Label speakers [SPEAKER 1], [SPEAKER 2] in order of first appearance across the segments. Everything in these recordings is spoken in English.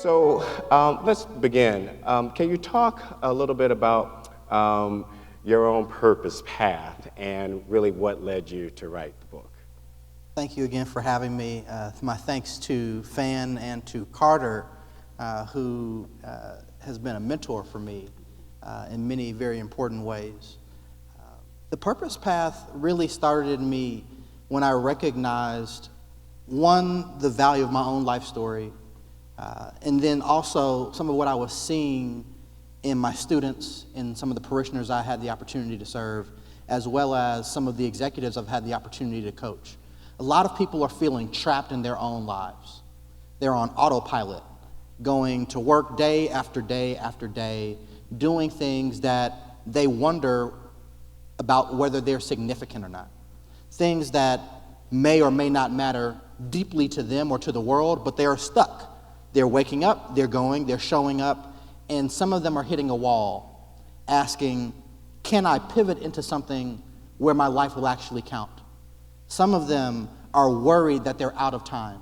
[SPEAKER 1] So let's begin. Can you talk a little bit about your own purpose path and really what led you to write the book?
[SPEAKER 2] Thank you again for having me. My thanks to Fan and to Carter, who has been a mentor for me in many very important ways. The purpose path really started in me when I recognized, one, the value of my own life story, and then also some of what I was seeing in my students and some of the parishioners I had the opportunity to serve, as well as some of the executives I've had the opportunity to coach. A lot of people are feeling trapped in their own lives. They're on autopilot, going to work day after day after day, doing things that they wonder about whether they're significant or not. Things that may or may not matter deeply to them or to the world, but they are stuck. They're waking up, they're going, they're showing up, and some of them are hitting a wall, asking, can I pivot into something where my life will actually count? Some of them are worried that they're out of time.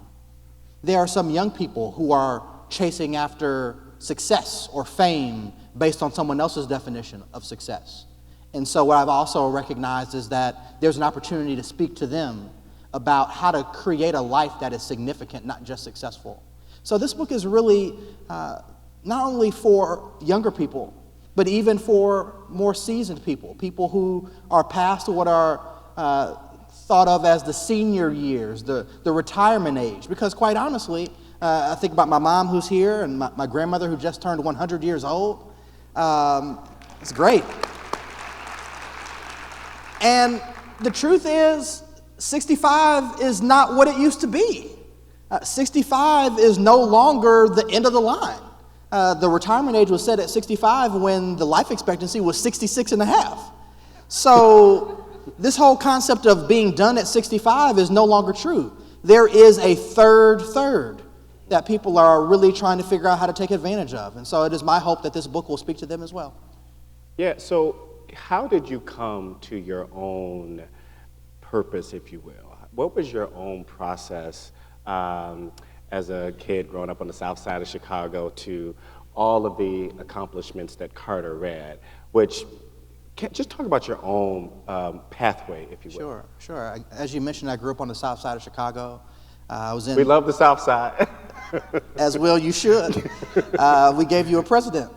[SPEAKER 2] There are some young people who are chasing after success or fame based on someone else's definition of success. And so what I've also recognized is that there's an opportunity to speak to them about how to create a life that is significant, not just successful. So this book is really not only for younger people, but even for more seasoned people, people who are past what are thought of as the senior years, the retirement age. Because quite honestly, I think about my mom who's here and my grandmother who just turned 100 years old. It's great. And the truth is, 65 is not what it used to be. 65 is no longer the end of the line. The retirement age was set at 65 when the life expectancy was 66 and a half. So this whole concept of being done at 65 is no longer true. There is a third that people are really trying to figure out how to take advantage of. And so it is my hope that this book will speak to them as well.
[SPEAKER 1] Yeah, so how did you come to your own purpose, if you will? What was your own process as a kid growing up on the south side of Chicago to all of the accomplishments that Carter read, which, just talk about your own pathway, if you will.
[SPEAKER 2] Sure. As you mentioned, I grew up on the south side of Chicago.
[SPEAKER 1] We love the south side.
[SPEAKER 2] As well you should. We gave you a president.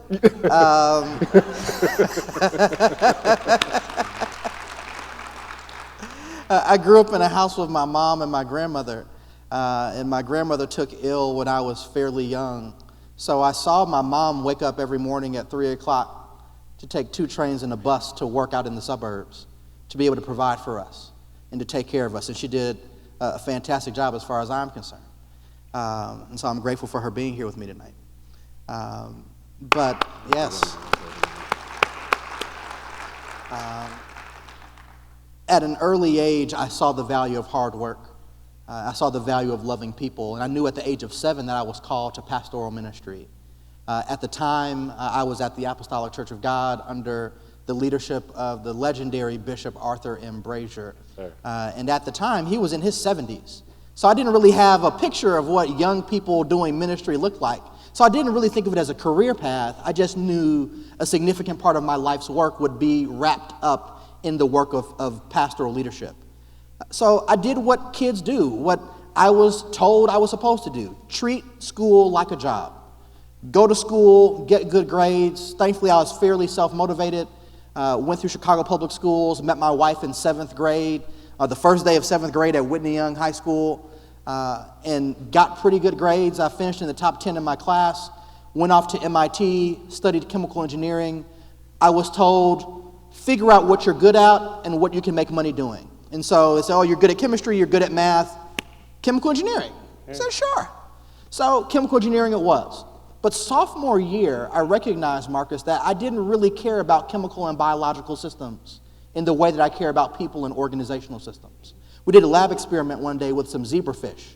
[SPEAKER 2] I grew up in a house with my mom and my grandmother. And my grandmother took ill when I was fairly young. So I saw my mom wake up every morning at 3 o'clock to take 2 trains and a bus to work out in the suburbs to be able to provide for us and to take care of us. And she did a fantastic job as far as I'm concerned. And so I'm grateful for her being here with me tonight. But yes, at an early age, I saw the value of hard work. I saw the value of loving people, and I knew at the age of 7 that I was called to pastoral ministry. At the time, I was at the Apostolic Church of God under the leadership of the legendary Bishop Arthur M. Brazier. And at the time, he was in his 70s. So I didn't really have a picture of what young people doing ministry looked like. So I didn't really think of it as a career path. I just knew a significant part of my life's work would be wrapped up in the work of pastoral leadership. So I did what kids do, what I was told I was supposed to do. Treat school like a job. Go to school, get good grades. Thankfully, I was fairly self-motivated. Went through Chicago public schools, met my wife in 7th grade, the first day of 7th grade at Whitney Young High School, and got pretty good grades. I finished in the top 10 in my class, went off to MIT, studied chemical engineering. I was told, figure out what you're good at and what you can make money doing. And so they said, oh, you're good at chemistry, you're good at math, chemical engineering. I said, sure. So chemical engineering it was. But sophomore year, I recognized, Marcus, that I didn't really care about chemical and biological systems in the way that I care about people and organizational systems. We did a lab experiment one day with some zebrafish.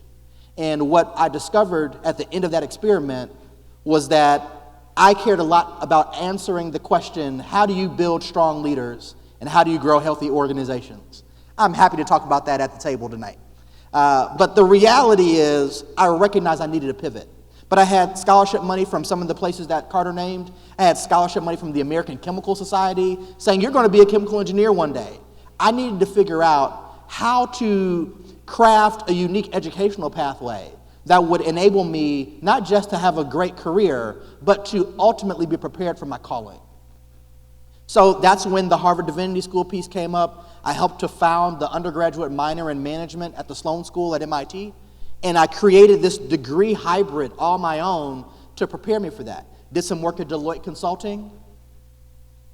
[SPEAKER 2] And what I discovered at the end of that experiment was that I cared a lot about answering the question, how do you build strong leaders and how do you grow healthy organizations? I'm happy to talk about that at the table tonight. But the reality is I recognized I needed a pivot. But I had scholarship money from some of the places that Carter named. I had scholarship money from the American Chemical Society saying, you're going to be a chemical engineer one day. I needed to figure out how to craft a unique educational pathway that would enable me not just to have a great career, but to ultimately be prepared for my calling. So that's when the Harvard Divinity School piece came up. I helped to found the undergraduate minor in management at the Sloan School at MIT. And I created this degree hybrid all my own to prepare me for that. Did some work at Deloitte Consulting.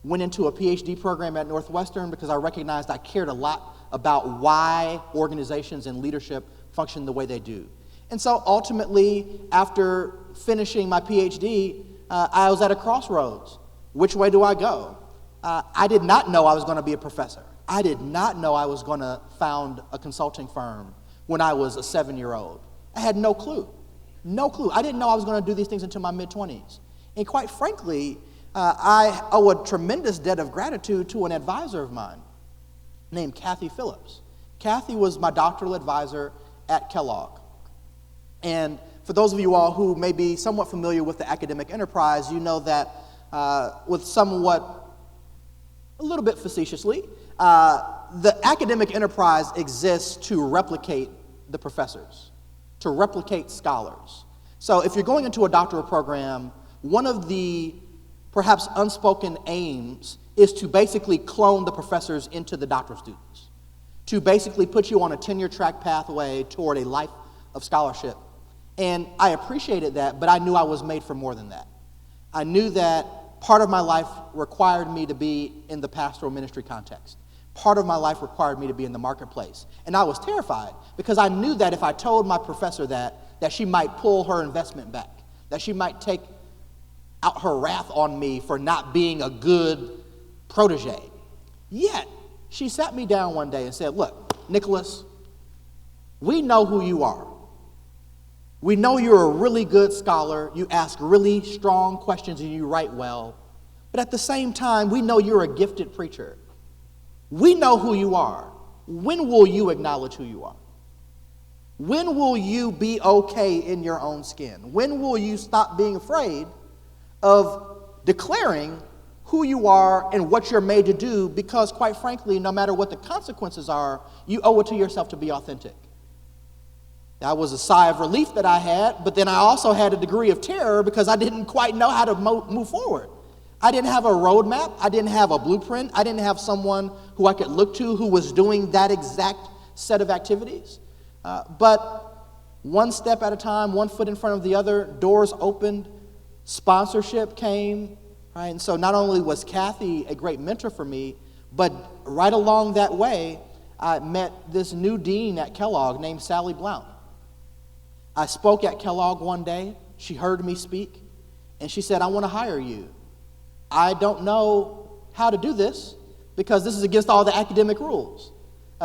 [SPEAKER 2] Went into a Ph.D. program at Northwestern because I recognized I cared a lot about why organizations and leadership function the way they do. And so ultimately, after finishing my Ph.D., I was at a crossroads. Which way do I go? I did not know I was going to be a professor. I did not know I was going to found a consulting firm when I was a 7-year-old. I had no clue. No clue. I didn't know I was going to do these things until my mid-20s. And quite frankly, I owe a tremendous debt of gratitude to an advisor of mine named Kathy Phillips. Kathy was my doctoral advisor at Kellogg. And for those of you all who may be somewhat familiar with the academic enterprise, you know that with somewhat, a little bit facetiously, the academic enterprise exists to replicate the professors, to replicate scholars. So if you're going into a doctoral program, one of the perhaps unspoken aims is to basically clone the professors into the doctoral students, to basically put you on a tenure track pathway toward a life of scholarship. And I appreciated that, but I knew I was made for more than that. I knew that part of my life required me to be in the pastoral ministry context. Part of my life required me to be in the marketplace. And I was terrified because I knew that if I told my professor that she might pull her investment back, that she might take out her wrath on me for not being a good protege. Yet, she sat me down one day and said, look, Nicholas, we know who you are. We know you're a really good scholar. You ask really strong questions and you write well. But at the same time, we know you're a gifted preacher. We know who you are. When will you acknowledge who you are? When will you be okay in your own skin? When will you stop being afraid of declaring who you are and what you're made to do? Because quite frankly, no matter what the consequences are, you owe it to yourself to be authentic. That was a sigh of relief that I had, but then I also had a degree of terror because I didn't quite know how to move forward. I didn't have a roadmap. I didn't have a blueprint. I didn't have someone who I could look to who was doing that exact set of activities. But one step at a time, one foot in front of the other, doors opened, sponsorship came, right? And so not only was Kathy a great mentor for me, but right along that way, I met this new dean at Kellogg named Sally Blount. I spoke at Kellogg one day. She heard me speak, and she said, I want to hire you. I don't know how to do this because this is against all the academic rules.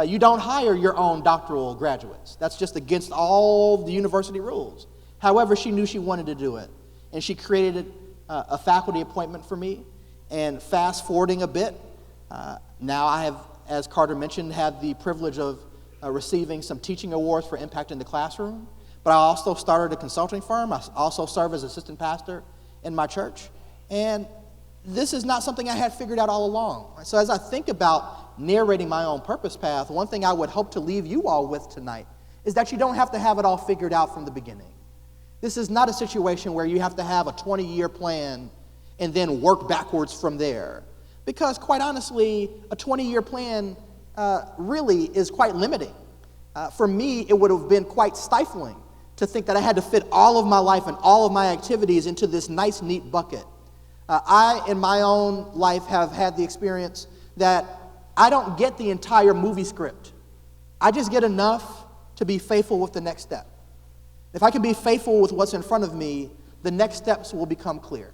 [SPEAKER 2] You don't hire your own doctoral graduates. That's just against all the university rules. However, she knew she wanted to do it, and she created a faculty appointment for me. And fast forwarding a bit, now I have, as Carter mentioned, had the privilege of receiving some teaching awards for impact in the classroom. But I also started a consulting firm. I also serve as assistant pastor in my church. And this is not something I had figured out all along. So as I think about narrating my own purpose path, one thing I would hope to leave you all with tonight is that you don't have to have it all figured out from the beginning. This is not a situation where you have to have a 20-year plan and then work backwards from there. Because quite honestly, a 20-year plan really is quite limiting. For me, it would have been quite stifling to think that I had to fit all of my life and all of my activities into this nice, neat bucket. I, in my own life, have had the experience that I don't get the entire movie script. I just get enough to be faithful with the next step. If I can be faithful with what's in front of me, the next steps will become clear.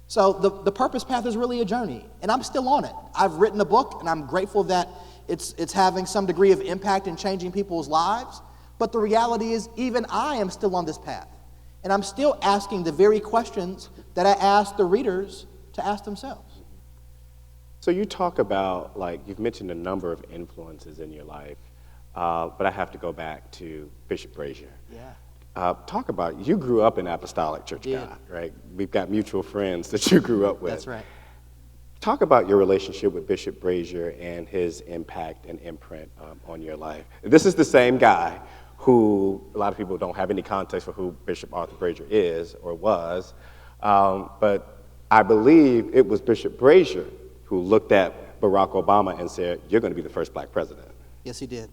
[SPEAKER 2] So the purpose path is really a journey, and I'm still on it. I've written a book, and I'm grateful that it's having some degree of impact in changing people's lives. But the reality is, even I am still on this path. And I'm still asking the very questions that I asked the readers to ask themselves.
[SPEAKER 1] So you talk about, like, you've mentioned a number of influences in your life, but I have to go back to Bishop Brazier.
[SPEAKER 2] Yeah.
[SPEAKER 1] Talk about, you grew up in Apostolic Church,
[SPEAKER 2] Did.
[SPEAKER 1] God, right? We've got mutual friends that you grew up with.
[SPEAKER 2] That's right.
[SPEAKER 1] Talk about your relationship with Bishop Brazier and his impact and imprint on your life. This is the same guy who, a lot of people don't have any context for who Bishop Arthur Brazier is or was, but I believe it was Bishop Brazier who looked at Barack Obama and said, you're going to be the first black president.
[SPEAKER 2] Yes, he did.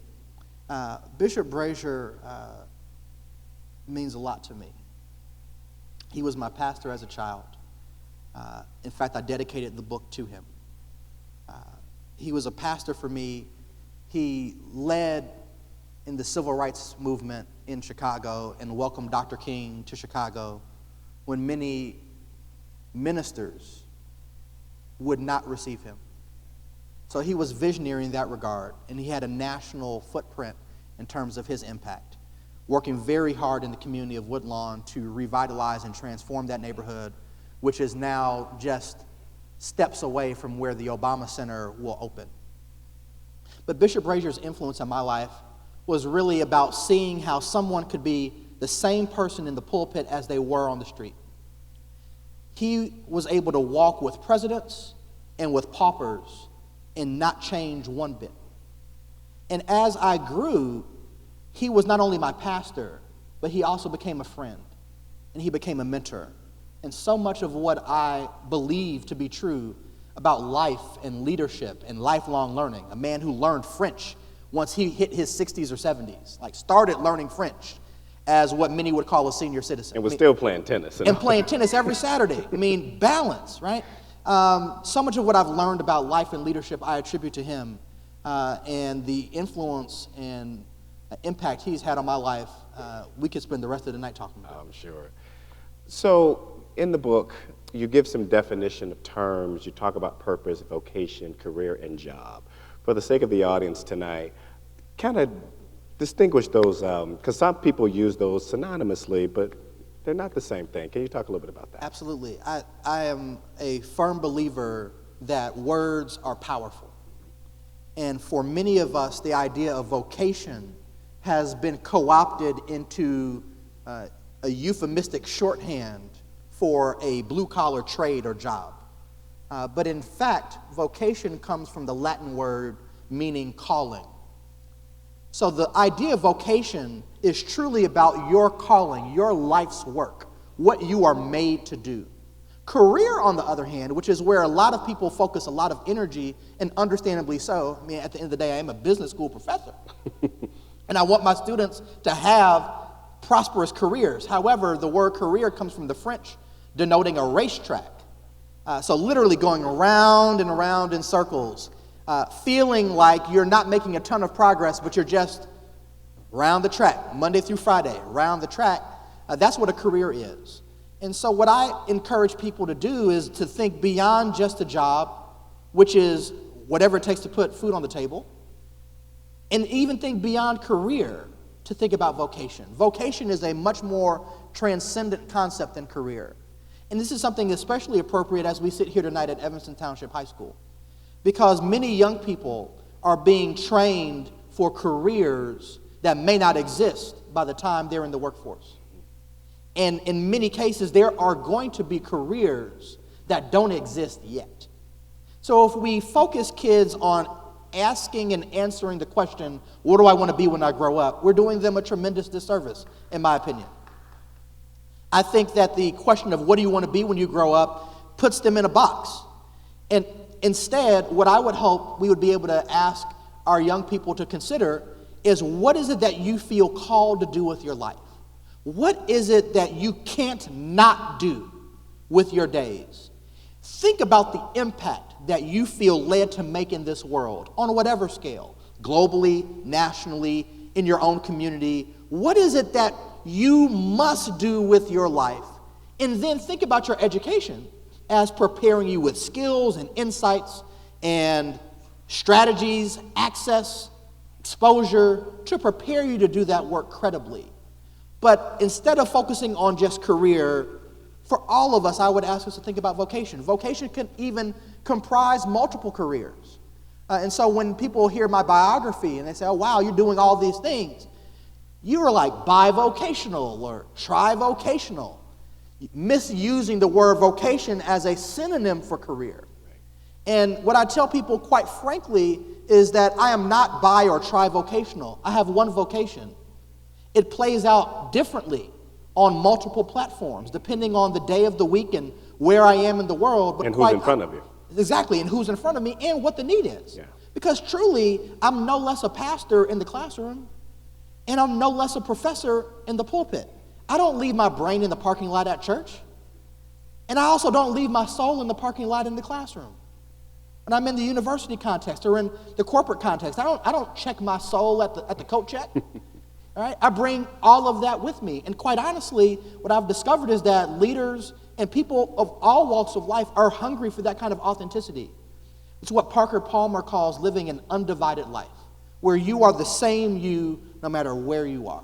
[SPEAKER 2] Bishop Brazier means a lot to me. He was my pastor as a child. In fact, I dedicated the book to him. He was a pastor for me. He led in the civil rights movement in Chicago and welcomed Dr. King to Chicago when many ministers would not receive him. So he was visionary in that regard, and he had a national footprint in terms of his impact, working very hard in the community of Woodlawn to revitalize and transform that neighborhood, which is now just steps away from where the Obama Center will open. But Bishop Brazier's influence in my life was really about seeing how someone could be the same person in the pulpit as they were on the street. He was able to walk with presidents and with paupers and not change one bit. And as I grew, he was not only my pastor, but he also became a friend, and he became a mentor. And so much of what I believe to be true about life and leadership and lifelong learning, a man who learned French once he hit his 60s or 70s, like started learning French as what many would call a senior citizen.
[SPEAKER 1] And was still playing tennis.
[SPEAKER 2] And playing tennis every Saturday. I mean, balance, right? So much of what I've learned about life and leadership I attribute to him, and the influence and impact he's had on my life. We could spend the rest of the night talking about.
[SPEAKER 1] I'm sure. So in the book, you give some definition of terms. You talk about purpose, vocation, career, and job. For the sake of the audience tonight, kind of distinguish those, because some people use those synonymously, but they're not the same thing. Can you talk a little bit about that?
[SPEAKER 2] Absolutely. I am a firm believer that words are powerful. And for many of us, the idea of vocation has been co-opted into a euphemistic shorthand for a blue-collar trade or job. But in fact, vocation comes from the Latin word meaning calling. So the idea of vocation is truly about your calling, your life's work, what you are made to do. Career, on the other hand, which is where a lot of people focus a lot of energy, and understandably so. I mean, at the end of the day, I am a business school professor. And I want my students to have prosperous careers. However, the word career comes from the French, denoting a racetrack. So literally going around and around in circles, feeling like you're not making a ton of progress, but you're just round the track, Monday through Friday, round the track. That's what a career is. And so what I encourage people to do is to think beyond just a job, which is whatever it takes to put food on the table, and even think beyond career to think about vocation. Vocation is a much more transcendent concept than career. And this is something especially appropriate as we sit here tonight at Evanston Township High School, because many young people are being trained for careers that may not exist by the time they're in the workforce. And in many cases, there are going to be careers that don't exist yet. So if we focus kids on asking and answering the question, what do I want to be when I grow up, we're doing them a tremendous disservice, in my opinion. I think that the question of what do you want to be when you grow up puts them in a box. And instead, what I would hope we would be able to ask our young people to consider is, what is it that you feel called to do with your life? What is it that you can't not do with your days? Think about the impact that you feel led to make in this world on whatever scale, globally, nationally, in your own community. What is it that you must do with your life? And then think about your education as preparing you with skills and insights and strategies, access, exposure to prepare you to do that work credibly. But instead of focusing on just career, for all of us, I would ask us to think about vocation. Vocation can even comprise multiple careers. And so when people hear my biography and they say, oh, wow, you're doing all these things, You are like bivocational or trivocational, misusing the word vocation as a synonym for career. And what I tell people, quite frankly, is that I am not bi or trivocational. I have one vocation. It plays out differently on multiple platforms, depending on the day of the week and where I am in the world. But
[SPEAKER 1] and who's in front of you.
[SPEAKER 2] Exactly, and who's in front of me and what the need is.
[SPEAKER 1] Yeah.
[SPEAKER 2] Because truly, I'm no less a pastor in the classroom, and I'm no less a professor in the pulpit. I don't leave my brain in the parking lot at church, and I also don't leave my soul in the parking lot in the classroom. When I'm in the university context or in the corporate context, I don't check my soul at the coat check. All right? I bring all of that with me. And quite honestly, what I've discovered is that leaders and people of all walks of life are hungry for that kind of authenticity. It's what Parker Palmer calls living an undivided life, where you are the same you no matter where you are.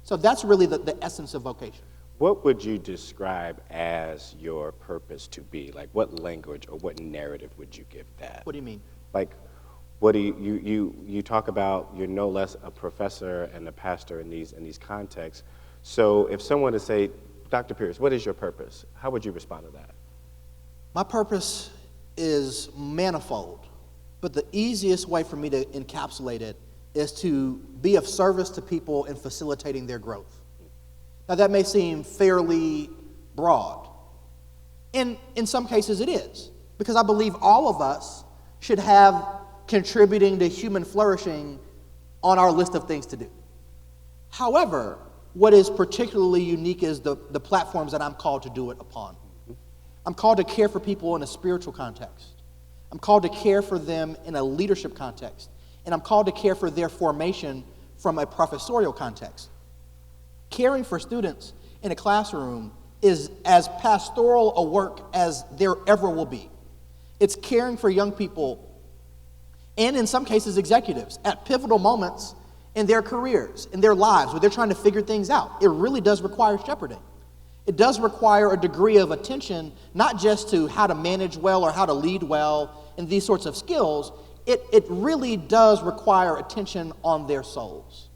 [SPEAKER 2] So that's really the essence of vocation.
[SPEAKER 1] What would you describe as your purpose to be? Like, what language or what narrative would you give that?
[SPEAKER 2] What do you mean?
[SPEAKER 1] Like, what do you talk about? You're no less a professor and a pastor in these contexts. So, if someone to say, Dr. Pearce, what is your purpose? How would you respond to that?
[SPEAKER 2] My purpose is manifold, but the easiest way for me to encapsulate it is to be of service to people in facilitating their growth. Now, that may seem fairly broad. In some cases, it is, because I believe all of us should have contributing to human flourishing on our list of things to do. However, what is particularly unique is the platforms that I'm called to do it upon. I'm called to care for people in a spiritual context. I'm called to care for them in a leadership context. And I'm called to care for their formation from a professorial context. Caring for students in a classroom is as pastoral a work as there ever will be. It's caring for young people, and in some cases executives, at pivotal moments in their careers, in their lives, where they're trying to figure things out. It really does require shepherding. It does require a degree of attention, not just to how to manage well or how to lead well and these sorts of skills. It really does require attention on their souls,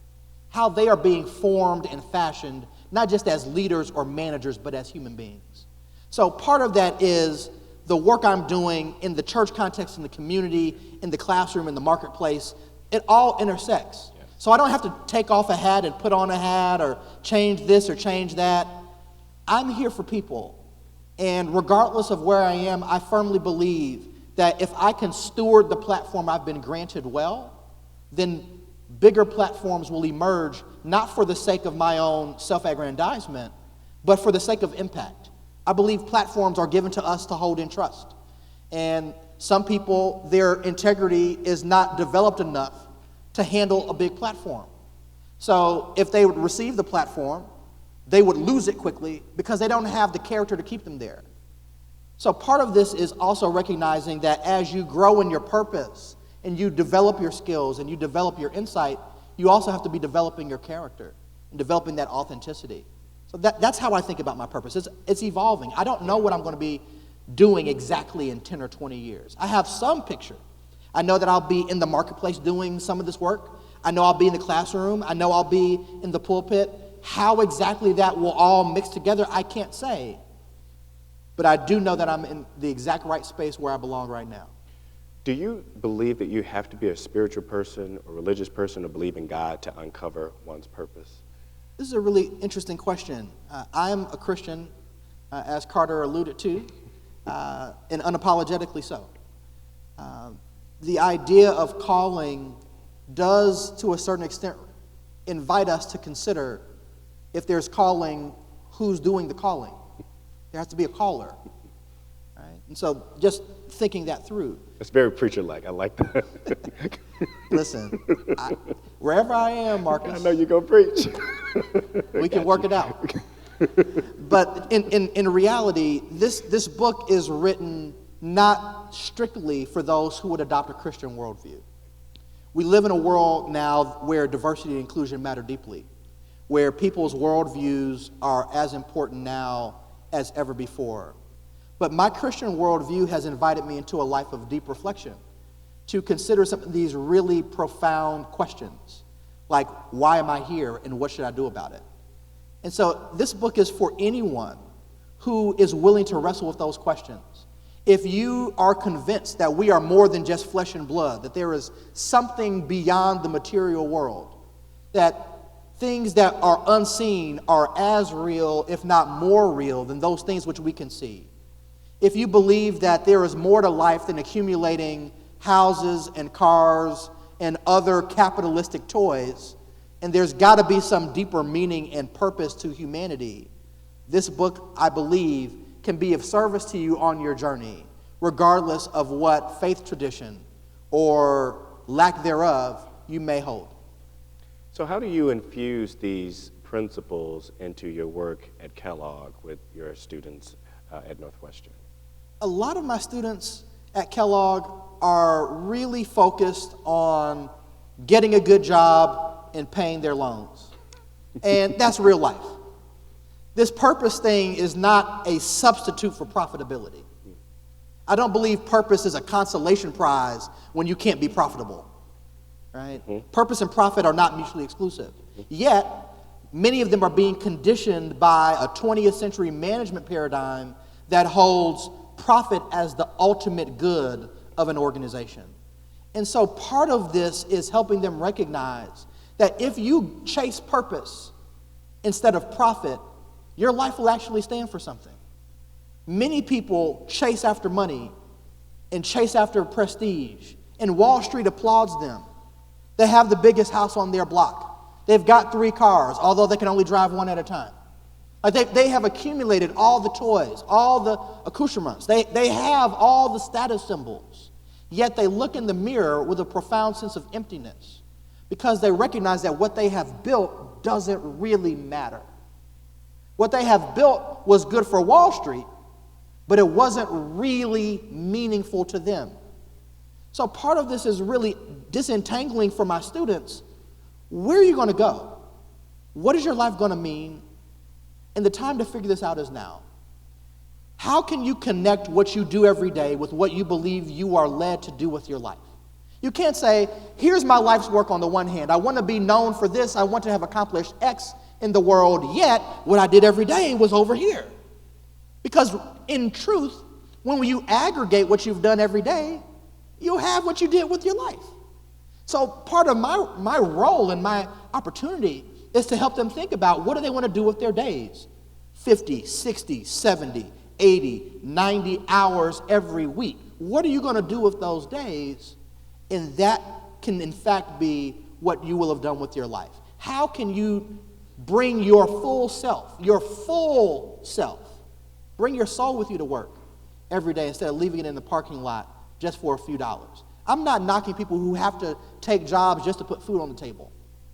[SPEAKER 2] how they are being formed and fashioned, not just as leaders or managers, but as human beings. So part of that is the work I'm doing in the church context, in the community, in the classroom, in the marketplace. It all intersects. Yeah. So I don't have to take off a hat and put on a hat or change this or change that. I'm here for people. And regardless of where I am, I firmly believe that if I can steward the platform I've been granted well, then bigger platforms will emerge, not for the sake of my own self-aggrandizement, but for the sake of impact. I believe platforms are given to us to hold in trust. And some people, their integrity is not developed enough to handle a big platform. So if they would receive the platform, they would lose it quickly because they don't have the character to keep them there. So part of this is also recognizing that as you grow in your purpose and you develop your skills and you develop your insight, you also have to be developing your character and developing that authenticity. So that's how I think about my purpose. It's evolving. I don't know what I'm going to be doing exactly in 10 or 20 years. I have some picture. I know that I'll be in the marketplace doing some of this work. I know I'll be in the classroom. I know I'll be in the pulpit. How exactly that will all mix together, I can't say. But I do know that I'm in the exact right space where I belong right now.
[SPEAKER 1] Do you believe that you have to be a spiritual person or religious person to believe in God to uncover one's purpose?
[SPEAKER 2] This is a really interesting question. I am a Christian, as Carter alluded to, and unapologetically so. The idea of calling does, to a certain extent, invite us to consider if there's calling, who's doing the calling? There has to be a caller. Right? And so just thinking that through.
[SPEAKER 1] It's very preacher-like. I like that.
[SPEAKER 2] Listen, wherever I am, Marcus.
[SPEAKER 1] I know you're going to preach.
[SPEAKER 2] We can work it out. But in reality, this book is written not strictly for those who would adopt a Christian worldview. We live in a world now where diversity and inclusion matter deeply, where people's worldviews are as important now as ever before. But my Christian worldview has invited me into a life of deep reflection, to consider some of these really profound questions. Like, why am I here and what should I do about it? And so this book is for anyone who is willing to wrestle with those questions. If you are convinced that we are more than just flesh and blood, that there is something beyond the material world, that things that are unseen are as real, if not more real, than those things which we can see. If you believe that there is more to life than accumulating houses and cars and other capitalistic toys, and there's got to be some deeper meaning and purpose to humanity, this book, I believe, can be of service to you on your journey, regardless of what faith tradition or lack thereof you may hold.
[SPEAKER 1] So how do you infuse these principles into your work at Kellogg with your students at Northwestern?
[SPEAKER 2] A lot of my students at Kellogg are really focused on getting a good job and paying their loans. And that's real life. This purpose thing is not a substitute for profitability. I don't believe purpose is a consolation prize when you can't be profitable. Right? Purpose and profit are not mutually exclusive. Yet, many of them are being conditioned by a 20th century management paradigm that holds profit as the ultimate good of an organization. And so part of this is helping them recognize that if you chase purpose instead of profit, your life will actually stand for something. Many people chase after money and chase after prestige, and Wall Street applauds them. They have the biggest house on their block. They've got 3 cars, although they can only drive one at a time. Like they have accumulated all the toys, all the accoutrements. They have all the status symbols. Yet they look in the mirror with a profound sense of emptiness because they recognize that what they have built doesn't really matter. What they have built was good for Wall Street, but it wasn't really meaningful to them. So part of this is really disentangling for my students. Where are you going to go? What is your life going to mean? And the time to figure this out is now. How can you connect what you do every day with what you believe you are led to do with your life? You can't say, here's my life's work on the one hand. I want to be known for this. I want to have accomplished X in the world, yet what I did every day was over here. Because in truth, when you aggregate what you've done every day, you'll have what you did with your life. So part of my role and my opportunity is to help them think about what do they want to do with their days. 50, 60, 70, 80, 90 hours every week. What are you going to do with those days? And that can in fact be what you will have done with your life. How can you bring your full self, bring your soul with you to work every day instead of leaving it in the parking lot just for a few dollars? I'm not knocking people who have to take jobs just to put food on the table.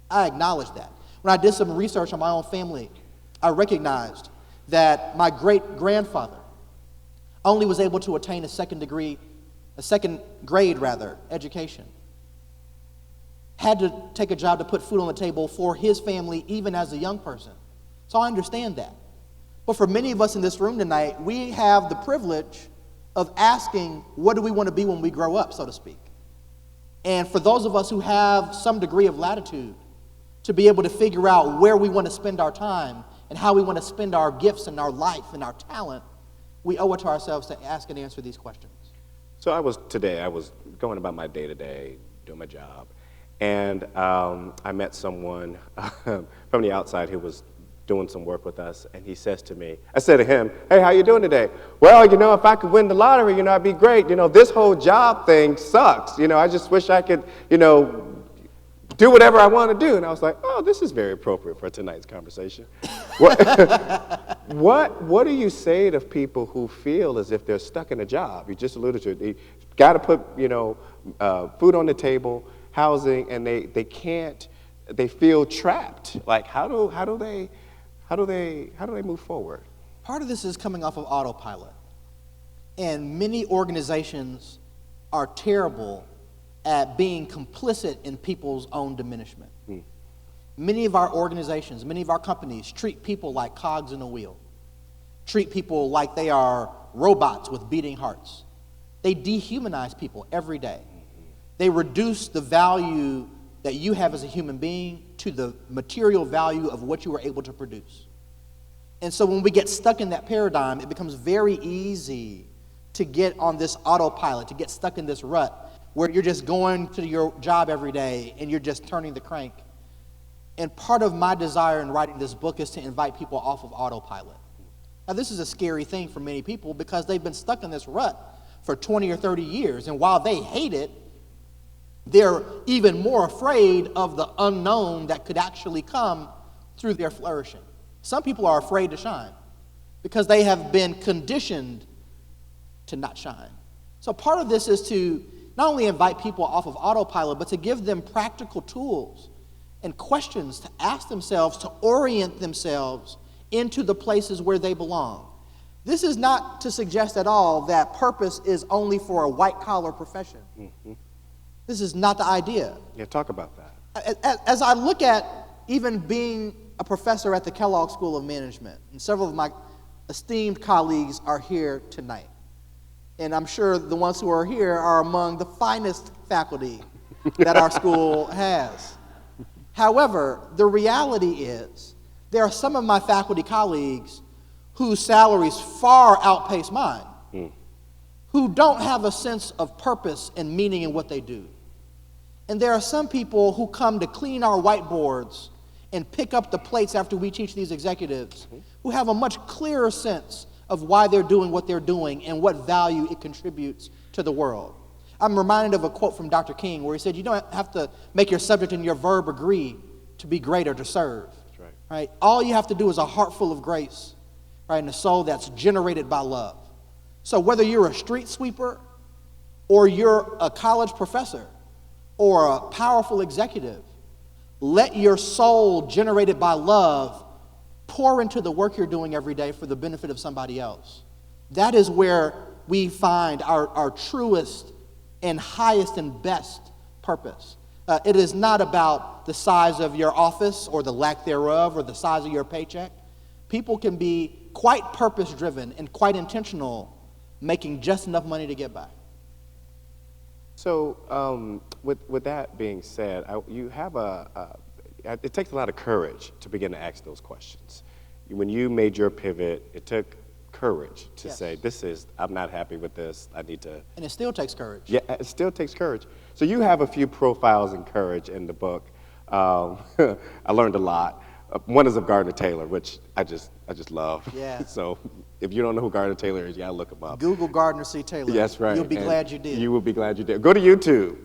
[SPEAKER 2] I acknowledge that. When I did some research on my own family, I recognized that my great-grandfather only was able to attain a second grade education. Had to take a job to put food on the table for his family even as a young person. So I understand that. But for many of us in this room tonight, we have the privilege of asking, what do we want to be when we grow up, so to speak? And for those of us who have some degree of latitude to be able to figure out where we want to spend our time and how we want to spend our gifts and our life and our talent, we owe it to ourselves to ask and answer these questions.
[SPEAKER 1] So I was going about my day-to-day, doing my job, and I met someone from the outside who was doing some work with us, and he says to me, I said to him, hey, how you doing today? Well, if I could win the lottery, I'd be great. This whole job thing sucks. I just wish I could, do whatever I want to do. And I was like, oh, this is very appropriate for tonight's conversation. What do you say to people who feel as if they're stuck in a job? You just alluded to it. They got to put, food on the table, housing, and they feel trapped. Like, how do they move forward?
[SPEAKER 2] Part of this is coming off of autopilot. And many organizations are terrible at being complicit in people's own diminishment. Many of our organizations, many of our companies treat people like cogs in a wheel, treat people like they are robots with beating hearts. They dehumanize people every day. They reduce the value that you have as a human being to the material value of what you are able to produce. And so when we get stuck in that paradigm, it becomes very easy to get on this autopilot, to get stuck in this rut where you're just going to your job every day and you're just turning the crank. And part of my desire in writing this book is to invite people off of autopilot. Now, this is a scary thing for many people because they've been stuck in this rut for 20 or 30 years. And while they hate it, they're even more afraid of the unknown that could actually come through their flourishing. Some people are afraid to shine because they have been conditioned to not shine. So part of this is to not only invite people off of autopilot, but to give them practical tools and questions to ask themselves, to orient themselves into the places where they belong. This is not to suggest at all that purpose is only for a white-collar profession. Mm-hmm. This is not the idea.
[SPEAKER 1] Yeah, talk about that.
[SPEAKER 2] As I look at even being a professor at the Kellogg School of Management, and several of my esteemed colleagues are here tonight, and I'm sure the ones who are here are among the finest faculty that our school has. However, the reality is there are some of my faculty colleagues whose salaries far outpace mine, who don't have a sense of purpose and meaning in what they do. And there are some people who come to clean our whiteboards and pick up the plates after we teach these executives, who have a much clearer sense of why they're doing what they're doing and what value it contributes to the world. I'm reminded of a quote from Dr. King where he said, you don't have to make your subject and your verb agree to be great or to serve.
[SPEAKER 1] That's right.
[SPEAKER 2] Right? All you have to do is a heart full of grace, right, and a soul that's generated by love. So whether you're a street sweeper or you're a college professor or a powerful executive, let your soul generated by love pour into the work you're doing every day for the benefit of somebody else. That is where we find our truest and highest and best purpose. It is not about the size of your office or the lack thereof or the size of your paycheck. People can be quite purpose-driven and quite intentional, making just enough money to get by.
[SPEAKER 1] So with that being said, you have it takes a lot of courage to begin to ask those questions. When you made your pivot, it took courage to say, I'm not happy with this, I need to.
[SPEAKER 2] And it still takes courage.
[SPEAKER 1] Yeah, it still takes courage. So you have a few profiles in courage in the book. I learned a lot. One is of Gardner Taylor, which I just love.
[SPEAKER 2] Yeah.
[SPEAKER 1] So if you don't know who Gardner Taylor is, you gotta look him up.
[SPEAKER 2] Google Gardner C. Taylor.
[SPEAKER 1] Yes, right.
[SPEAKER 2] You'll be glad you did.
[SPEAKER 1] You will be glad you did. Go to YouTube.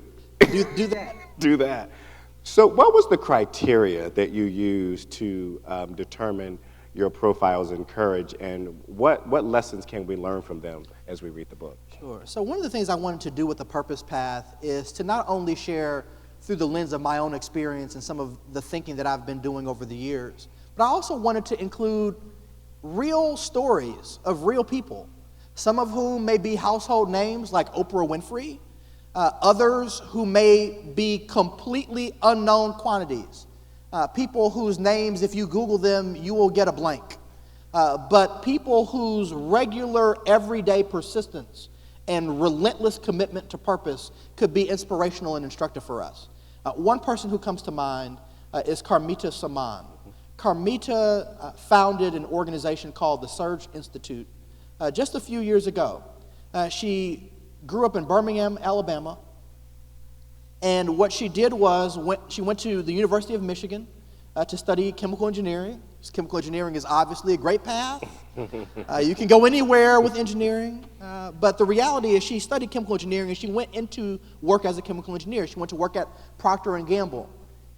[SPEAKER 2] Do that.
[SPEAKER 1] Do that. So what was the criteria that you used to determine your profiles in courage, and what lessons can we learn from them as we read the book?
[SPEAKER 2] Sure. So one of the things I wanted to do with the Purpose Path is to not only share through the lens of my own experience and some of the thinking that I've been doing over the years, but I also wanted to include real stories of real people, some of whom may be household names like Oprah Winfrey, others who may be completely unknown quantities, people whose names, if you Google them, you will get a blank, but people whose regular, everyday persistence and relentless commitment to purpose could be inspirational and instructive for us. One person who comes to mind is Carmita Saman. Carmita founded an organization called the Serge Institute just a few years ago. She grew up in Birmingham, Alabama, and what she did was she went to the University of Michigan to study chemical engineering. Chemical engineering is obviously a great path. You can go anywhere with engineering, but the reality is she studied chemical engineering and she went into work as a chemical engineer. She went to work at Procter & Gamble.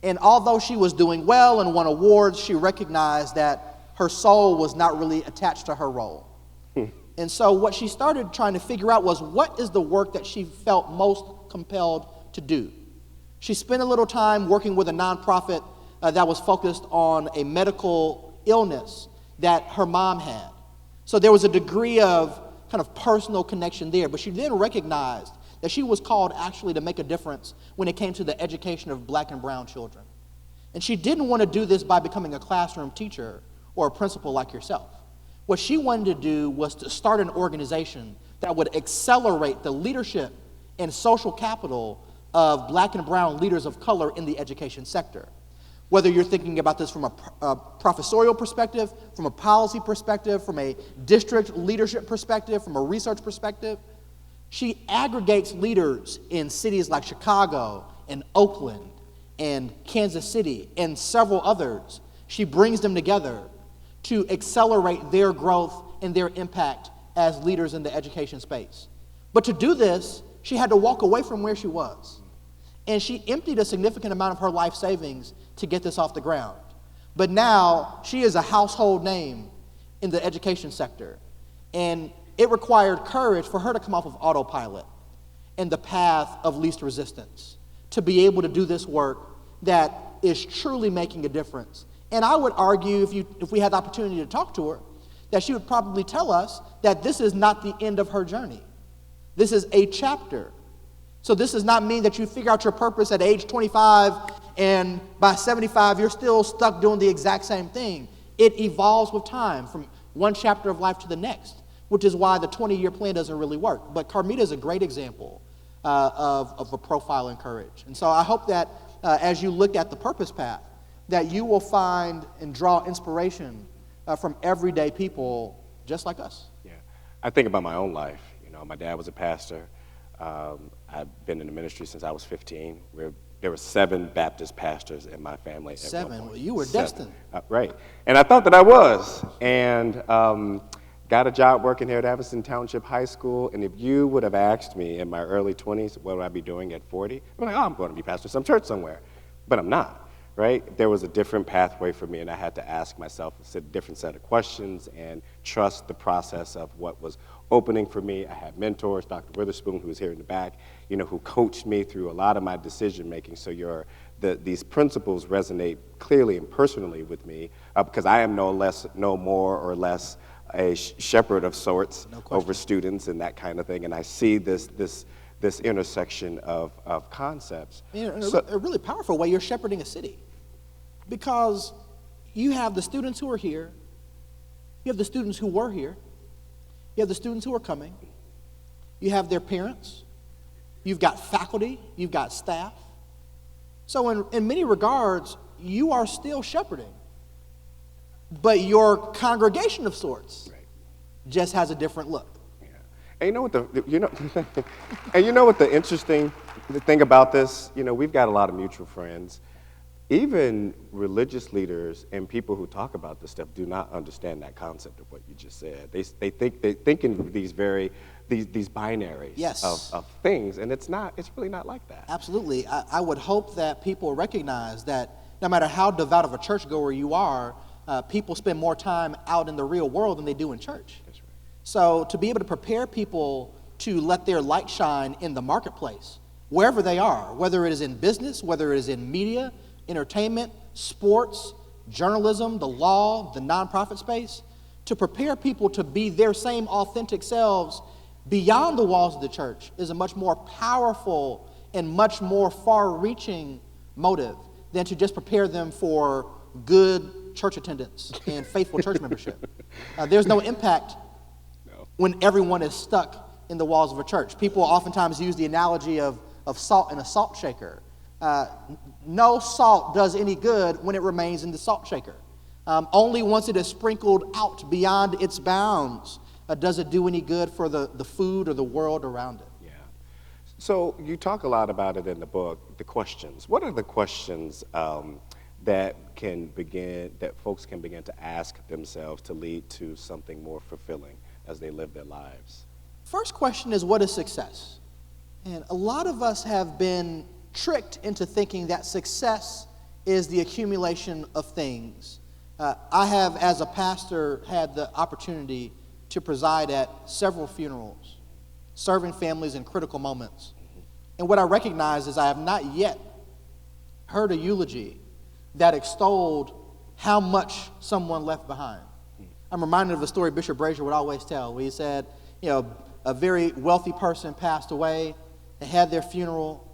[SPEAKER 2] And although she was doing well and won awards, she recognized that her soul was not really attached to her role. And so what she started trying to figure out was, what is the work that she felt most compelled to do? She spent a little time working with a nonprofit that was focused on a medical illness that her mom had. So there was a degree of kind of personal connection there, but she then recognized that she was called actually to make a difference when it came to the education of black and brown children. And she didn't want to do this by becoming a classroom teacher or a principal like yourself. What she wanted to do was to start an organization that would accelerate the leadership and social capital of black and brown leaders of color in the education sector. Whether you're thinking about this from a professorial perspective, from a policy perspective, from a district leadership perspective, from a research perspective, she aggregates leaders in cities like Chicago and Oakland and Kansas City and several others. She brings them together to accelerate their growth and their impact as leaders in the education space. But to do this, she had to walk away from where she was. And she emptied a significant amount of her life savings to get this off the ground. But now she is a household name in the education sector. And it required courage for her to come off of autopilot and the path of least resistance to be able to do this work that is truly making a difference. And I would argue, if we had the opportunity to talk to her, that she would probably tell us that this is not the end of her journey. This is a chapter. So this does not mean that you figure out your purpose at age 25 and by 75 you're still stuck doing the exact same thing. It evolves with time from one chapter of life to the next, which is why the 20-year plan doesn't really work. But Carmita is a great example of a profile in courage. And so I hope that as you look at the purpose path, that you will find and draw inspiration from everyday people just like us.
[SPEAKER 1] Yeah, I think about my own life. You know, my dad was a pastor. I've been in the ministry since I was 15. There were 7 Baptist pastors in my family.
[SPEAKER 2] 7? Well, you were destined.
[SPEAKER 1] Right. And I thought that I was. And got a job working here at Evanston Township High School. And if you would have asked me in my early 20s, what would I be doing at 40? I'm like, oh, I'm going to be pastor some church somewhere. But I'm not. Right? There was a different pathway for me, and I had to ask myself a different set of questions and trust the process of what was opening for me. I had mentors, Dr. Witherspoon, who was here in the back, you know, who coached me through a lot of my decision making. So these principles resonate clearly and personally with me because I am no more or less a shepherd of sorts over students and that kind of thing. And I see this intersection of concepts.
[SPEAKER 2] In a really powerful way, you're shepherding a city because you have the students who are here, you have the students who were here, you have the students who are coming, you have their parents, you've got faculty, you've got staff. So in many regards, you are still shepherding, but your congregation of sorts just has a different look.
[SPEAKER 1] And you know what the interesting thing about this, you know, we've got a lot of mutual friends. Even religious leaders and people who talk about this stuff do not understand that concept of what you just said. They think in these binaries of things, and it's really not like that.
[SPEAKER 2] Absolutely. I would hope that people recognize that no matter how devout of a churchgoer you are, people spend more time out in the real world than they do in church. That's right. So to be able to prepare people to let their light shine in the marketplace, wherever they are, whether it is in business, whether it is in media, entertainment, sports, journalism, the law, the nonprofit space, to prepare people to be their same authentic selves beyond the walls of the church is a much more powerful and much more far-reaching motive than to just prepare them for good church attendance and faithful church membership. There's no impact when everyone is stuck in the walls of a church. People oftentimes use the analogy of salt in a salt shaker. No salt does any good when it remains in the salt shaker. Only once it is sprinkled out beyond its bounds does it do any good for the food or the world around it.
[SPEAKER 1] Yeah. So you talk a lot about it in the book, the questions. What are the questions that folks can begin to ask themselves to lead to something more fulfilling as they live their lives?
[SPEAKER 2] First question is, what is success? And a lot of us have been tricked into thinking that success is the accumulation of things. I have, as a pastor, had the opportunity to preside at several funerals, serving families in critical moments. And what I recognize is I have not yet heard a eulogy that extolled how much someone left behind. I'm reminded of a story Bishop Brazier would always tell, where he said, you know, a very wealthy person passed away, they had their funeral,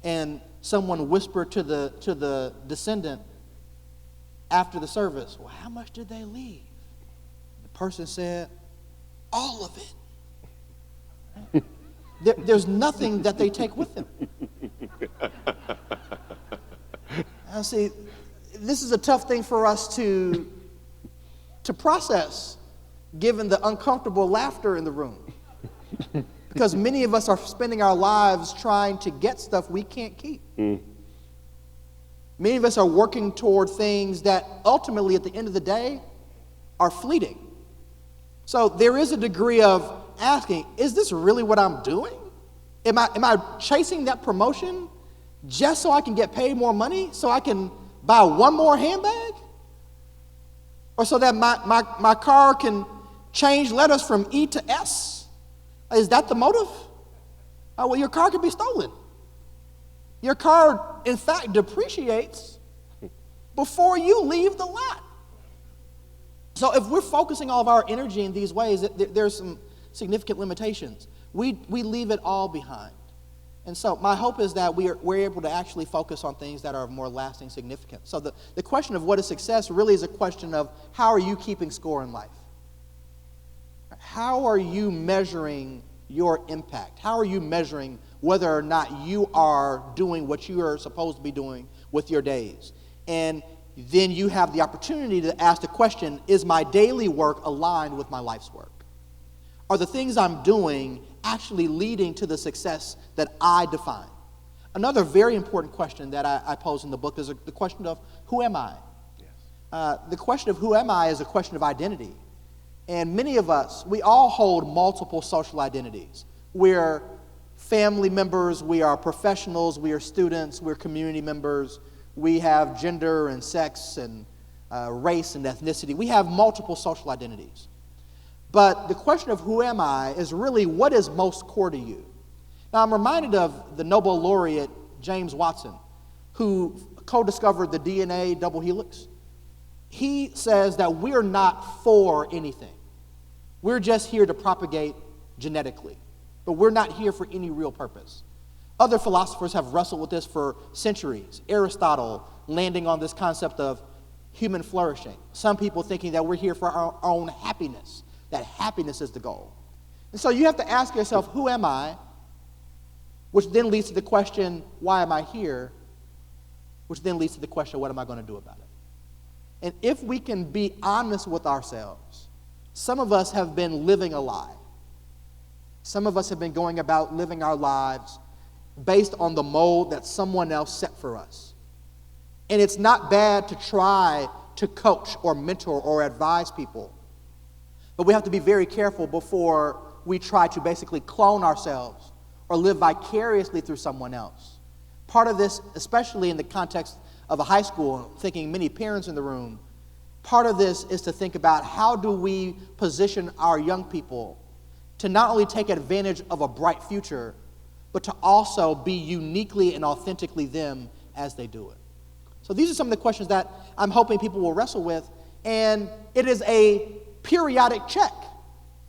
[SPEAKER 2] and someone whispered to the descendant after the service, well, how much did they leave? The person said, all of it. There's nothing that they take with them. See, this is a tough thing for us to process, given the uncomfortable laughter in the room. Because many of us are spending our lives trying to get stuff we can't keep. Many of us are working toward things that ultimately, at the end of the day, are fleeting. So there is a degree of asking, is this really what I'm doing? Am I chasing that promotion just so I can get paid more money, so I can buy one more handbag? Or so that my car can change letters from E to S? Is that the motive? Well, your car could be stolen. Your car, in fact, depreciates before you leave the lot. So if we're focusing all of our energy in these ways, there's some significant limitations. We leave it all behind. And so my hope is that we're able to actually focus on things that are of more lasting significance. So the question of what is success really is a question of how are you keeping score in life? How are you measuring your impact? How are you measuring whether or not you are doing what you are supposed to be doing with your days? And then you have the opportunity to ask the question, is my daily work aligned with my life's work? Are the things I'm doing actually leading to the success that I define? Another very important question that I pose in the book is the question of who am I? Yes. The question of who am I is a question of identity. And many of us, we all hold multiple social identities. We're family members, we are professionals, we are students, we're community members, we have gender and sex and race and ethnicity. We have multiple social identities. But the question of who am I is really what is most core to you. Now, I'm reminded of the Nobel laureate James Watson, who co-discovered the DNA double helix. He says that we're not for anything. We're just here to propagate genetically, but we're not here for any real purpose. Other philosophers have wrestled with this for centuries. Aristotle landing on this concept of human flourishing. Some people thinking that we're here for our own happiness, that happiness is the goal. And so you have to ask yourself, who am I? Which then leads to the question, why am I here? Which then leads to the question, what am I going to do about it? And if we can be honest with ourselves, some of us have been living a lie. Some of us have been going about living our lives based on the mold that someone else set for us. And it's not bad to try to coach or mentor or advise people. But we have to be very careful before we try to basically clone ourselves or live vicariously through someone else. Part of this, especially in the context of a high school, thinking many parents in the room, part of this is to think about how do we position our young people to not only take advantage of a bright future, but to also be uniquely and authentically them as they do it. So these are some of the questions that I'm hoping people will wrestle with, and it is a periodic check.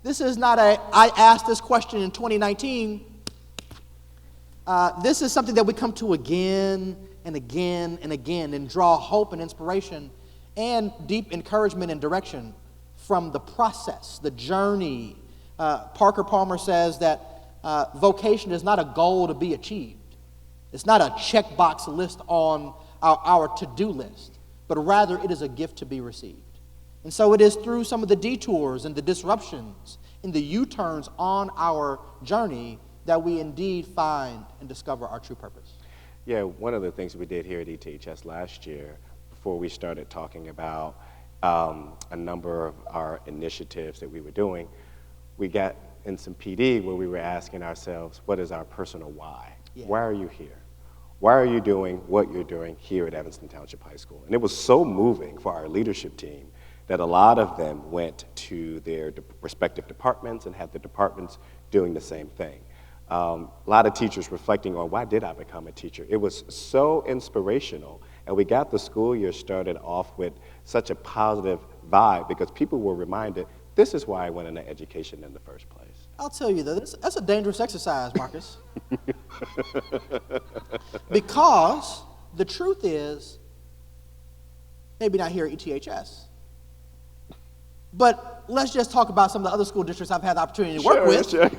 [SPEAKER 2] This is not I asked this question in 2019. This is something that we come to again and again and again and draw hope and inspiration and deep encouragement and direction from the process, the journey. Parker Palmer says that vocation is not a goal to be achieved. It's not a checkbox list on our to-do list, but rather it is a gift to be received. And so it is through some of the detours and the disruptions and the U-turns on our journey that we indeed find and discover our true purpose.
[SPEAKER 1] Yeah, one of the things we did here at ETHS last year, before we started talking about a number of our initiatives that we were doing, we got in some PD where we were asking ourselves, what is our personal why? Yeah. Why are you here? Why are you doing what you're doing here at Evanston Township High School? And it was so moving for our leadership team that a lot of them went to their respective departments and had the departments doing the same thing. A lot of teachers reflecting on, why did I become a teacher? It was so inspirational, and we got the school year started off with such a positive vibe because people were reminded, this is why I went into education in the first place.
[SPEAKER 2] I'll tell you, though, that's a dangerous exercise, Marcus. Because the truth is, maybe not here at ETHS, but let's just talk about some of the other school districts I've had the opportunity to work with. Sure.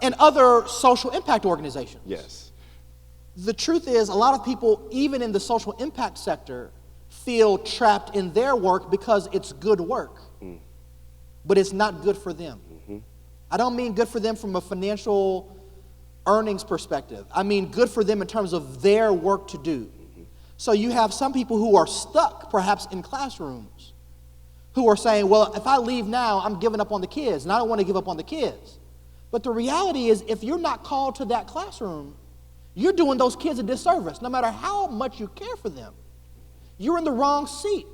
[SPEAKER 2] And other social impact organizations.
[SPEAKER 1] Yes.
[SPEAKER 2] The truth is, a lot of people, even in the social impact sector, feel trapped in their work because it's good work, but it's not good for them. I don't mean good for them from a financial earnings perspective. I mean good for them in terms of their work to do. So you have some people who are stuck, perhaps in classrooms, who are saying, well, if I leave now, I'm giving up on the kids, and I don't want to give up on the kids. But the reality is, if you're not called to that classroom, you're doing those kids a disservice, no matter how much you care for them. You're in the wrong seat.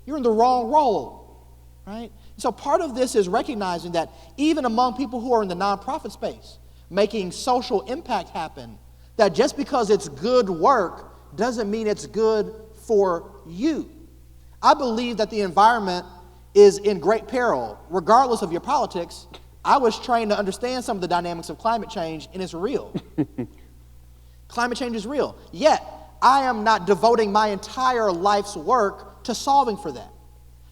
[SPEAKER 2] You're in the wrong role, right? So part of this is recognizing that even among people who are in the nonprofit space, making social impact happen, that just because it's good work doesn't mean it's good for you. I believe that the environment is in great peril, regardless of your politics. I was trained to understand some of the dynamics of climate change, and it's real. Climate change is real. Yet, I am not devoting my entire life's work to solving for that.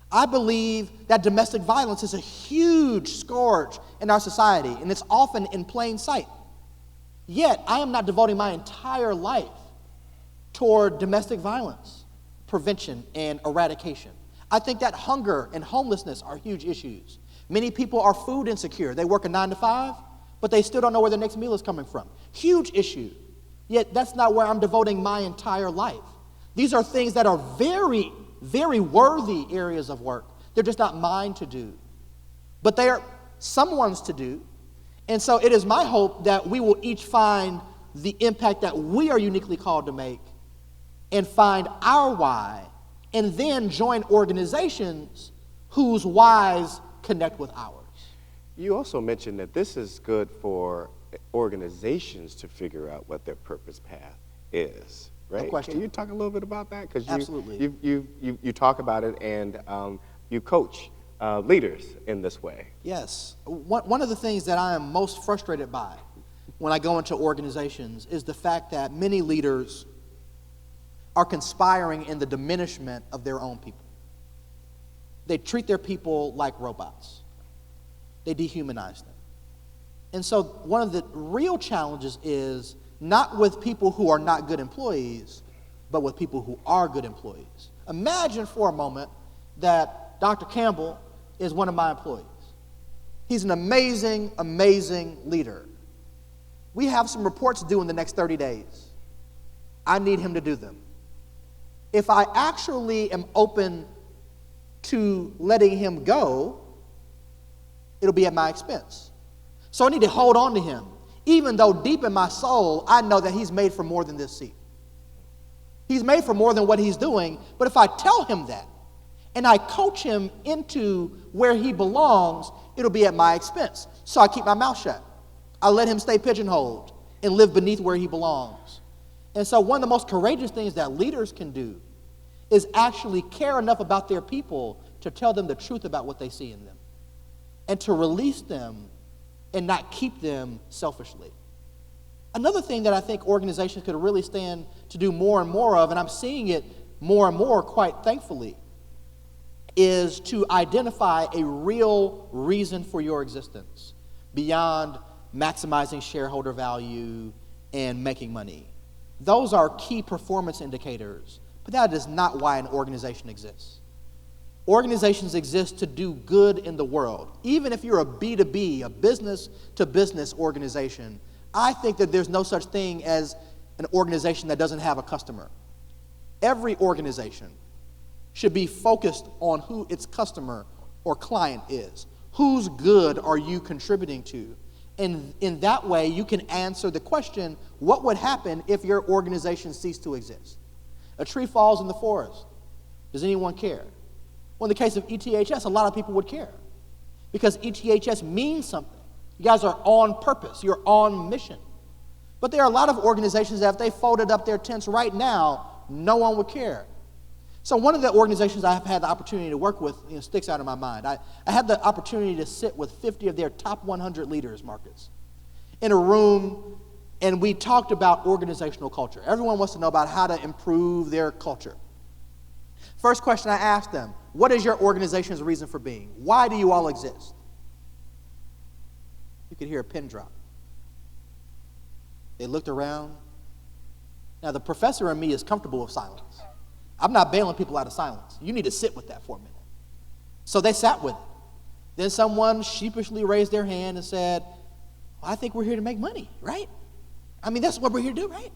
[SPEAKER 2] I believe that domestic violence is a huge scourge in our society, and it's often in plain sight. Yet, I am not devoting my entire life toward domestic violence prevention and eradication. I think that hunger and homelessness are huge issues. Many people are food insecure. They work a 9 to 5, but they still don't know where their next meal is coming from. Huge issue. Yet that's not where I'm devoting my entire life. These are things that are very, very worthy areas of work. They're just not mine to do. But they are someone's to do. And so it is my hope that we will each find the impact that we are uniquely called to make and find our why, and then join organizations whose whys connect with ours.
[SPEAKER 1] You also mentioned that this is good for organizations to figure out what their purpose path is, right?
[SPEAKER 2] No question.
[SPEAKER 1] Can you talk a little bit about that? Because
[SPEAKER 2] Absolutely.
[SPEAKER 1] you talk about it, and you coach leaders in this way.
[SPEAKER 2] Yes. One of the things that I am most frustrated by when I go into organizations is the fact that many leaders are conspiring in the diminishment of their own people. They treat their people like robots. They dehumanize them. And so one of the real challenges is not with people who are not good employees, but with people who are good employees. Imagine for a moment that Dr. Campbell is one of my employees. He's an amazing, amazing leader. We have some reports due in the next 30 days. I need him to do them. If I actually am open to letting him go, it'll be at my expense. So I need to hold on to him, even though deep in my soul, I know that he's made for more than this seat. He's made for more than what he's doing, but if I tell him that, and I coach him into where he belongs, it'll be at my expense. So I keep my mouth shut. I let him stay pigeonholed and live beneath where he belongs. And so one of the most courageous things that leaders can do is actually care enough about their people to tell them the truth about what they see in them and to release them and not keep them selfishly. Another thing that I think organizations could really stand to do more and more of, and I'm seeing it more and more quite thankfully, is to identify a real reason for your existence beyond maximizing shareholder value and making money. Those are key performance indicators, but that is not why an organization exists. Organizations exist to do good in the world. Even if you're a B2B, a business-to-business organization, I think that there's no such thing as an organization that doesn't have a customer. Every organization should be focused on who its customer or client is. Whose good are you contributing to? And in that way, you can answer the question, what would happen if your organization ceased to exist? A tree falls in the forest. Does anyone care? Well, in the case of ETHS, a lot of people would care because ETHS means something. You guys are on purpose. You're on mission. But there are a lot of organizations that if they folded up their tents right now, no one would care. So one of the organizations I have had the opportunity to work with sticks out in my mind. I had the opportunity to sit with 50 of their top 100 leaders, Marcus, in a room, and we talked about organizational culture. Everyone wants to know about how to improve their culture. First question I asked them, what is your organization's reason for being? Why do you all exist? You could hear a pin drop. They looked around. Now, the professor in me is comfortable with silence. I'm not bailing people out of silence. You need to sit with that for a minute. So they sat with it. Then someone sheepishly raised their hand and said, well, I think we're here to make money, right? I mean, that's what we're here to do, right?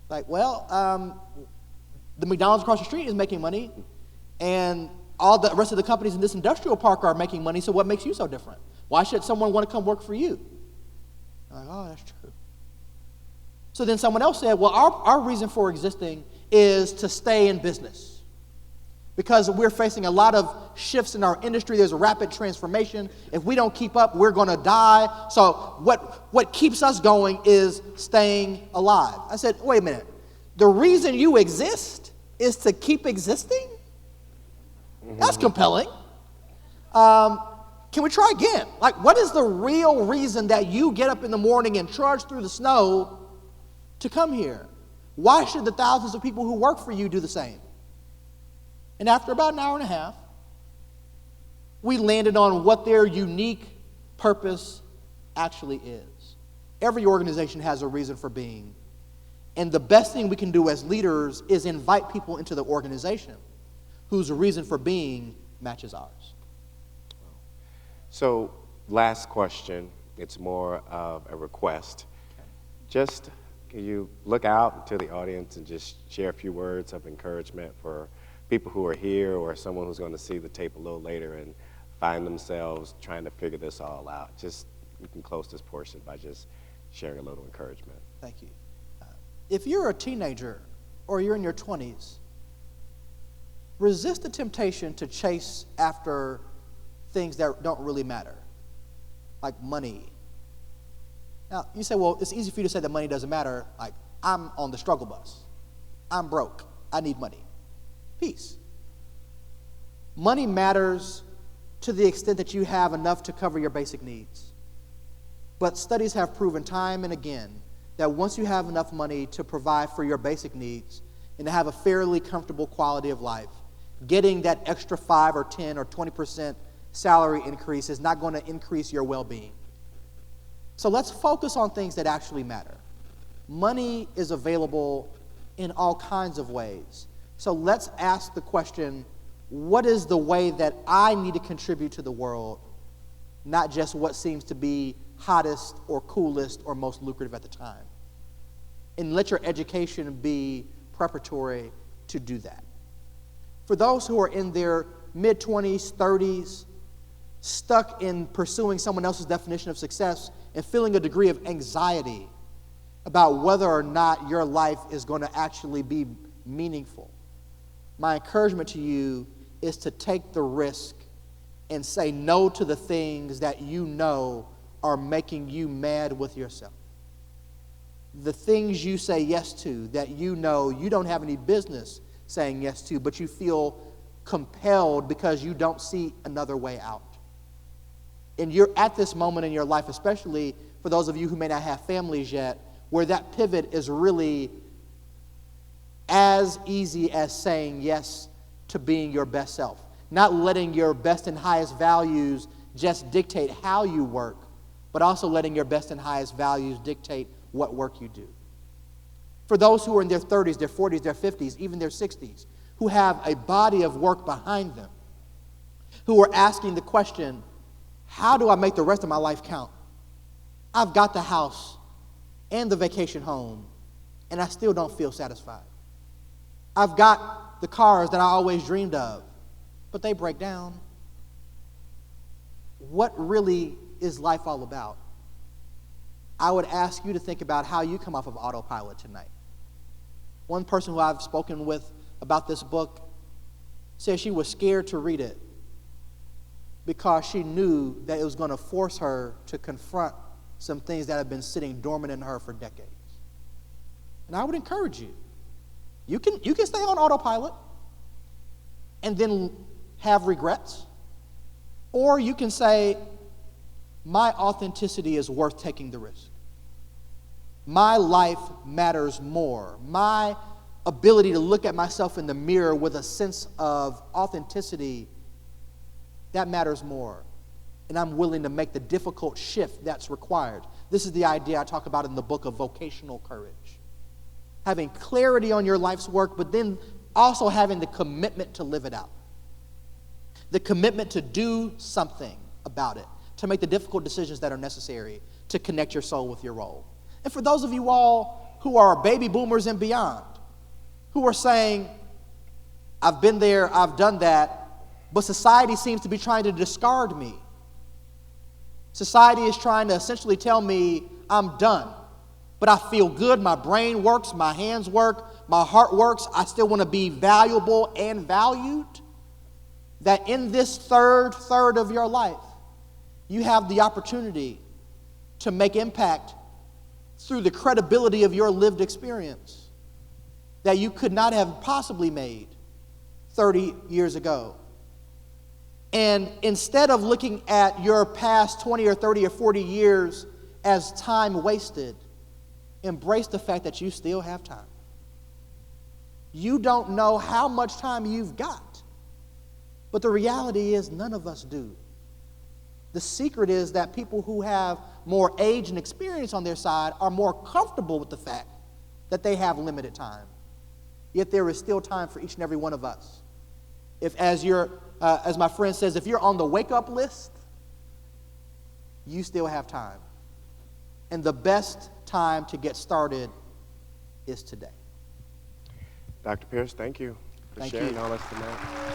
[SPEAKER 2] Like, well, the McDonald's across the street is making money, and all the rest of the companies in this industrial park are making money, so what makes you so different? Why should someone want to come work for you? I'm like, oh, that's true. So then someone else said, well, our reason for existing is to stay in business. Because we're facing a lot of shifts in our industry. There's a rapid transformation. If we don't keep up, we're going to die. So what keeps us going is staying alive. I said, wait a minute. The reason you exist is to keep existing? That's compelling. Can we try again? Like, what is the real reason that you get up in the morning and trudge through the snow to come here? Why should the thousands of people who work for you do the same? And after about an hour and a half, we landed on what their unique purpose actually is. Every organization has a reason for being. And the best thing we can do as leaders is invite people into the organization whose reason for being matches ours.
[SPEAKER 1] So, last question. It's more of a request. Just, can you look out to the audience and just share a few words of encouragement for people who are here or someone who's going to see the tape a little later and find themselves trying to figure this all out? Just, we can close this portion by just sharing a little encouragement.
[SPEAKER 2] Thank you. If you're a teenager or you're in your 20s, resist the temptation to chase after things that don't really matter, like money. Now, you say, well, it's easy for you to say that money doesn't matter. Like, I'm on the struggle bus. I'm broke. I need money. Peace. Money matters to the extent that you have enough to cover your basic needs. But studies have proven time and again that once you have enough money to provide for your basic needs and to have a fairly comfortable quality of life, getting that extra 5 or 10 or 20% salary increase is not going to increase your well-being. So let's focus on things that actually matter. Money is available in all kinds of ways. So let's ask the question, what is the way that I need to contribute to the world, not just what seems to be hottest or coolest or most lucrative at the time? And let your education be preparatory to do that. For those who are in their mid-20s, 30s, stuck in pursuing someone else's definition of success and feeling a degree of anxiety about whether or not your life is going to actually be meaningful, my encouragement to you is to take the risk and say no to the things that you know are making you mad with yourself. The things you say yes to that you know you don't have any business saying yes to, but you feel compelled because you don't see another way out. And you're at this moment in your life, especially for those of you who may not have families yet, where that pivot is really as easy as saying yes to being your best self. Not letting your best and highest values just dictate how you work, but also letting your best and highest values dictate what work you do. For those who are in their 30s, their 40s, their 50s, even their 60s, who have a body of work behind them, who are asking the question, how do I make the rest of my life count? I've got the house and the vacation home, and I still don't feel satisfied. I've got the cars that I always dreamed of, but they break down. What really is life all about? I would ask you to think about how you come off of autopilot tonight. One person who I've spoken with about this book said she was scared to read it because she knew that it was going to force her to confront some things that have been sitting dormant in her for decades. And I would encourage you. You can stay on autopilot and then have regrets. Or you can say, my authenticity is worth taking the risk. My life matters more. My ability to look at myself in the mirror with a sense of authenticity, that matters more. And I'm willing to make the difficult shift that's required. This is the idea I talk about in the book of vocational courage. having clarity on your life's work, but then also having the commitment to live it out. The commitment to do something about it, to make the difficult decisions that are necessary to connect your soul with your role. And for those of you all who are baby boomers and beyond, who are saying, I've been there, I've done that, but society seems to be trying to discard me. Society is trying to essentially tell me I'm done, but I feel good, my brain works, my hands work, my heart works, I still want to be valuable and valued. That in this third of your life, you have the opportunity to make impact through the credibility of your lived experience that you could not have possibly made 30 years ago. And instead of looking at your past 20 or 30 or 40 years as time wasted, embrace the fact that you still have time. You don't know how much time you've got, but the reality is none of us do. The secret is that people who have more age and experience on their side are more comfortable with the fact that they have limited time. Yet there is still time for each and every one of us. If, as my friend says, if you're on the wake-up list, you still have time. And the best time to get started is today.
[SPEAKER 1] Dr. Pearce, thank you for
[SPEAKER 2] Thank
[SPEAKER 1] sharing
[SPEAKER 2] you.
[SPEAKER 1] all this tonight.